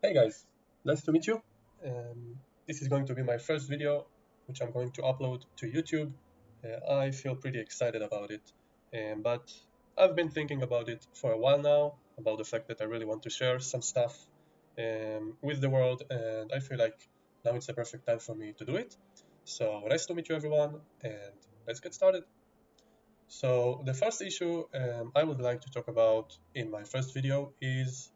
Hey guys, nice to meet you. This is going to be my first video, which I'm going to upload to YouTube. I feel pretty excited about it, but I've been thinking about it for a while now, about the fact that I really want to share some stuff with the world, and I feel like now it's the perfect time for me to do it. So nice to meet you everyone, and let's get started. So the first issue I would like to talk about in my first video is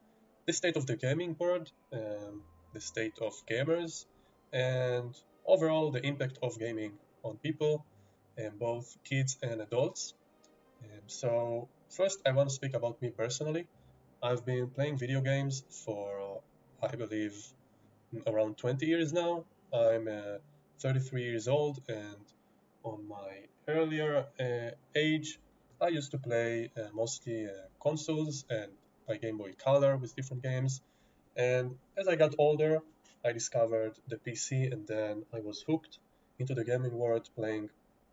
the state of the gaming world, the state of gamers, and overall the impact of gaming on people, both kids and adults. So first I want to speak about me personally. I've been playing video games for, I believe, around 20 years now. I'm 33 years old, and on my earlier age, I used to play mostly consoles and my Game Boy Color with different games. And as I got older, I discovered the PC, and then I was hooked into the gaming world, playing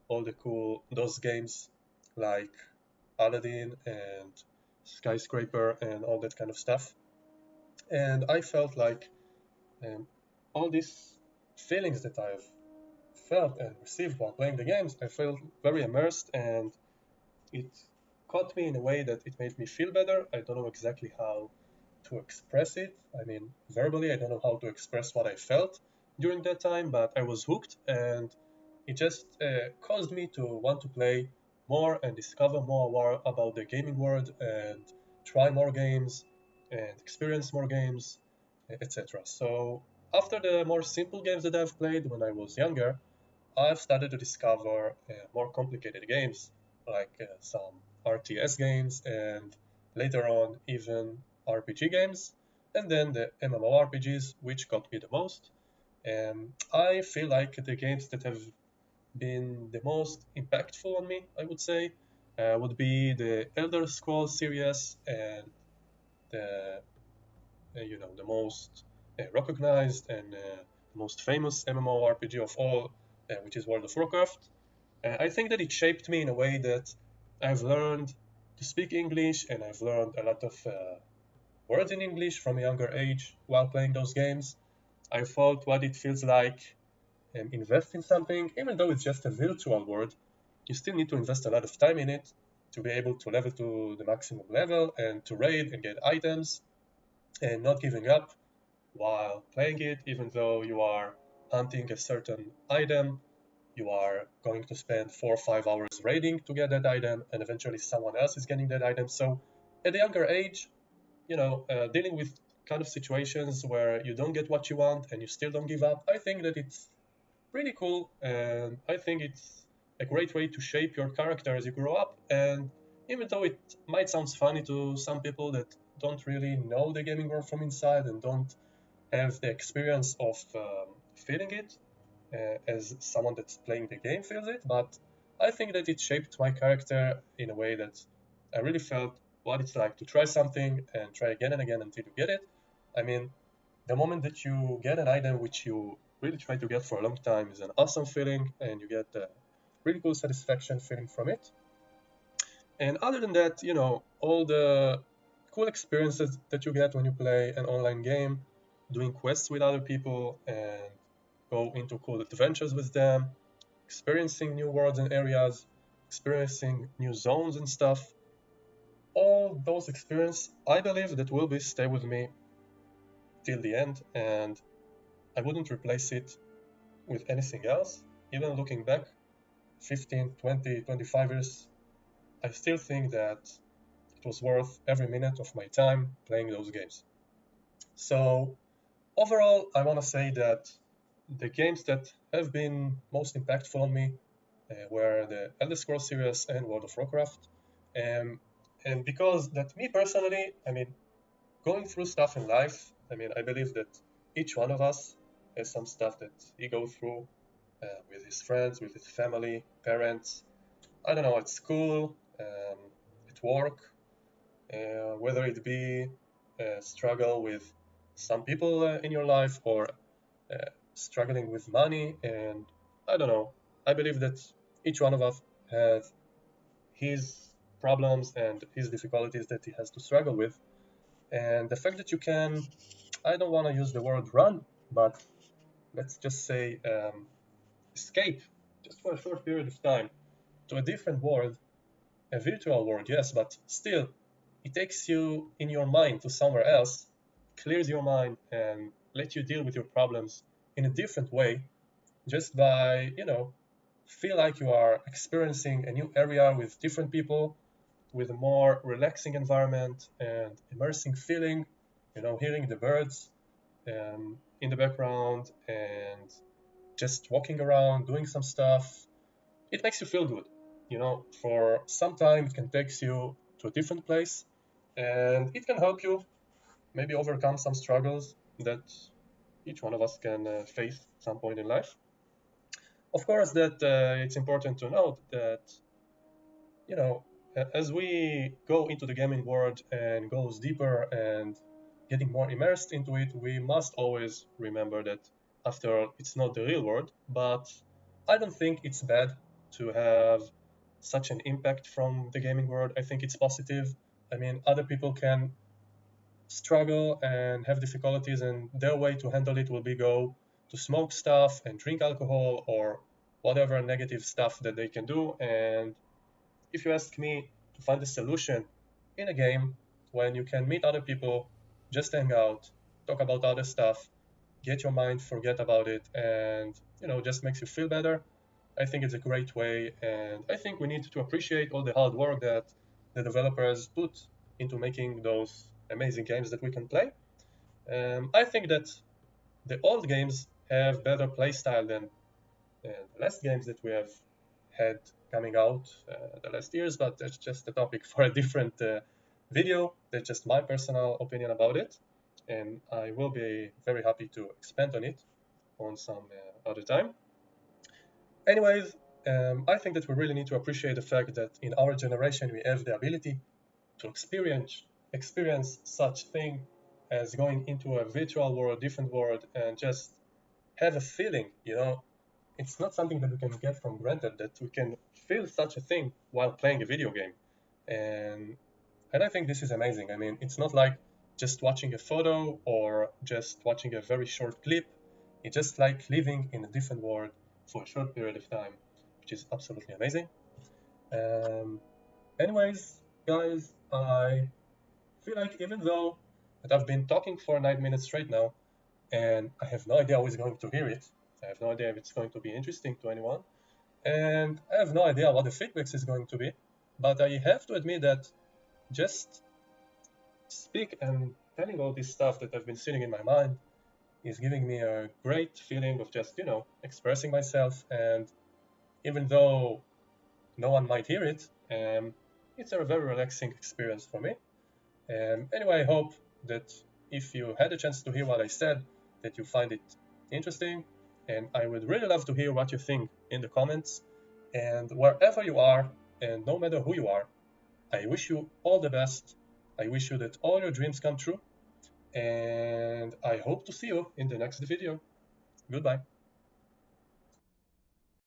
all the cool those games like Aladdin and Skyscraper and all that kind of stuff. And I felt like um, all these feelings that I've felt and received while playing the games, I felt very immersed, and it caught me in a way that it made me feel better. I don't know exactly how to express it. I mean, verbally, I don't know how to express what I felt during that time, but I was hooked, and it just caused me to want to play more and discover more about the gaming world and try more games and experience more games, etc. So, after the more simple games that I've played when I was younger, I've started to discover more complicated games like some RTS games and later on even RPG games, and then the MMORPGs, which got me the most. I feel like the games that have been the most impactful on me, I would say, would be the Elder Scrolls series and the the most recognized and most famous MMORPG of all, which is World of Warcraft. I think that it shaped me in a way that I've learned to speak English and I've learned a lot of words in English from a younger age while playing those games. I felt what it feels like invest in something, even though it's just a virtual world, you still need to invest a lot of time in it to be able to level to the maximum level and to raid and get items and not giving up while playing it, even though you are hunting a certain item, you are going to spend 4 or 5 hours raiding to get that item, and eventually someone else is getting that item. So, at a younger age, dealing with kind of situations where you don't get what you want and you still don't give up, I think that it's pretty cool, and I think it's a great way to shape your character as you grow up. And even though it might sound funny to some people that don't really know the gaming world from inside and don't have the experience of feeling it as someone that's playing the game feels it, but I think that it shaped my character in a way that I really felt what it's like to try something and try again and again until you get it. I mean, the moment that you get an item which you really try to get for a long time is an awesome feeling, and you get a really cool satisfaction feeling from it. And other than that, all the cool experiences that you get when you play an online game, doing quests with other people and go into cool adventures with them, experiencing new worlds and areas, experiencing new zones and stuff. All those experiences, I believe that will be stay with me till the end, and I wouldn't replace it with anything else. Even looking back 15, 20, 25 years, I still think that it was worth every minute of my time playing those games. So overall, I want to say that the games that have been most impactful on me were the Elder Scrolls series and World of Warcraft. Um, and because that me personally, I mean, going through stuff in life, I mean, I believe that each one of us has some stuff that he goes through with his friends, with his family, parents, I don't know, at school, at work, whether it be a struggle with some people in your life or uh, struggling with money. And I don't know, I believe that each one of us has his problems and his difficulties that he has to struggle with. And the fact that you can I don't want to use the word run, but let's just say escape, just for a short period of time, to a different world, a virtual world, yes, but still, it takes you in your mind to somewhere else, clears your mind, and lets you deal with your problems in a different way, just by, feel like you are experiencing a new area with different people, with a more relaxing environment and immersing feeling, hearing the birds in the background and just walking around, doing some stuff. It makes you feel good. For some time, it can take you to a different place and it can help you maybe overcome some struggles that each one of us can face at some point in life. Of course, that it's important to note that, you know, as we go into the gaming world and goes deeper and getting more immersed into it, we must always remember that after all, it's not the real world, but I don't think it's bad to have such an impact from the gaming world. I think it's positive. I mean, other people can struggle and have difficulties, and their way to handle it will be go to smoke stuff and drink alcohol or whatever negative stuff that they can do. And if you ask me, to find a solution in a game when you can meet other people, just hang out, talk about other stuff, get your mind, forget about it, and just makes you feel better. I think it's a great way, and I think we need to appreciate all the hard work that the developers put into making those amazing games that we can play. I think that the old games have better playstyle than the last games that we have had coming out the last years, but that's just a topic for a different video. That's just my personal opinion about it, and I will be very happy to expand on it on some other time. Anyways, I think that we really need to appreciate the fact that in our generation we have the ability to experience such thing as going into a virtual world, different world, and just have a feeling. It's not something that we can get from granted that we can feel such a thing while playing a video game, and I think this is amazing. I mean, it's not like just watching a photo or just watching a very short clip. It's just like living in a different world for a short period of time, which is absolutely amazing. Um, anyways, guys, I feel like even though that I've been talking for 9 minutes straight now, and I have no idea who is going to hear it, I have no idea if it's going to be interesting to anyone, and I have no idea what the feedback is going to be, but I have to admit that just speak and telling all this stuff that I've been sitting in my mind is giving me a great feeling of just, expressing myself. And even though no one might hear it, it's a very relaxing experience for me. Anyway, I hope that if you had a chance to hear what I said, that you find it interesting. And I would really love to hear what you think in the comments. And wherever you are, and no matter who you are, I wish you all the best. I wish you that all your dreams come true. And I hope to see you in the next video. Goodbye.